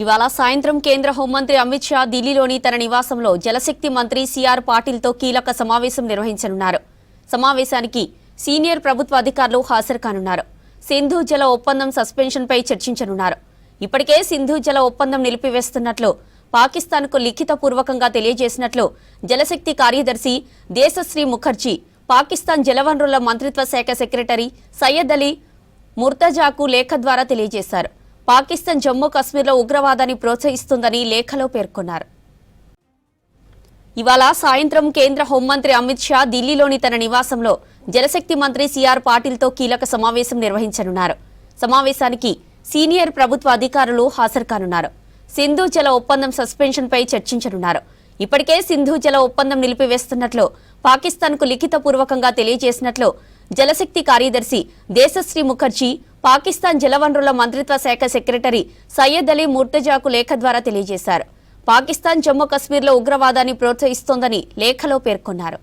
ఇవాళ సాయంత్రం కేంద్ర హోంమంత్రి అమిత్ షా ఢిల్లీలోని తన నివాసంలో జలశక్తి మంత్రి సిఆర్ పాటిల్తో కీలక సమావేశం నిర్వహించనున్నారు. సమావేశానికి సీనియర్ ప్రభుత్వ అధికారులు హాజరు కానున్నారు. సింధు జల ఒప్పందం సస్పెన్షన్పై చర్చించనున్నారు. ఇప్పటికే సింధు జల ఒప్పందం నిలిపివేస్తున్నట్లు పాకిస్తాన్కు లిఖితపూర్వకంగా తెలియజేసినట్లు జలశక్తి కార్యదర్శి దేశశ్రీ ముఖర్జీ పాకిస్తాన్ జలవనరుల మంత్రిత్వ శాఖ సెక్రటరీ సయ్యద్ అలీ ముర్తజాకు లేఖ ద్వారా తెలియజేశారు. పాకిస్తాన్ జమ్మూ కశ్మీర్లో ఉగ్రవాదాన్ని ప్రోత్సహిస్తుందని లేఖలో పేర్కొన్నారు. ఇవాళ సాయంత్రం కేంద్ర హోంమంత్రి అమిత్ షా ఢిల్లీలోని తన నివాసంలో జలశక్తి మంత్రి సిఆర్ పాటిల్తో కీలక సమావేశం నిర్వహించనున్నారు. సమావేశానికి సీనియర్ ప్రభుత్వ అధికారులు హాజరు కానున్నారు. సింధు జల ఒప్పందం సస్పెన్షన్పై చర్చించనున్నారు. ఇప్పటికే సింధు జల ఒప్పందం నిలిపివేస్తున్నట్లు పాకిస్తాన్కు లిఖితపూర్వకంగా తెలియజేసినట్లు జలశక్తి కార్యదర్శి దేశశ్రీ ముఖర్జీ పాకిస్తాన్ జలవనరుల మంత్రిత్వ శాఖ సెక్రటరీ సయ్యద్ అలీ ముర్తజాకు లేఖ ద్వారా తెలియజేశారు. పాకిస్తాన్ జమ్మూ కశ్మీర్లో ఉగ్రవాదాన్ని ప్రోత్సహిస్తోందని లేఖలో పేర్కొన్నారు.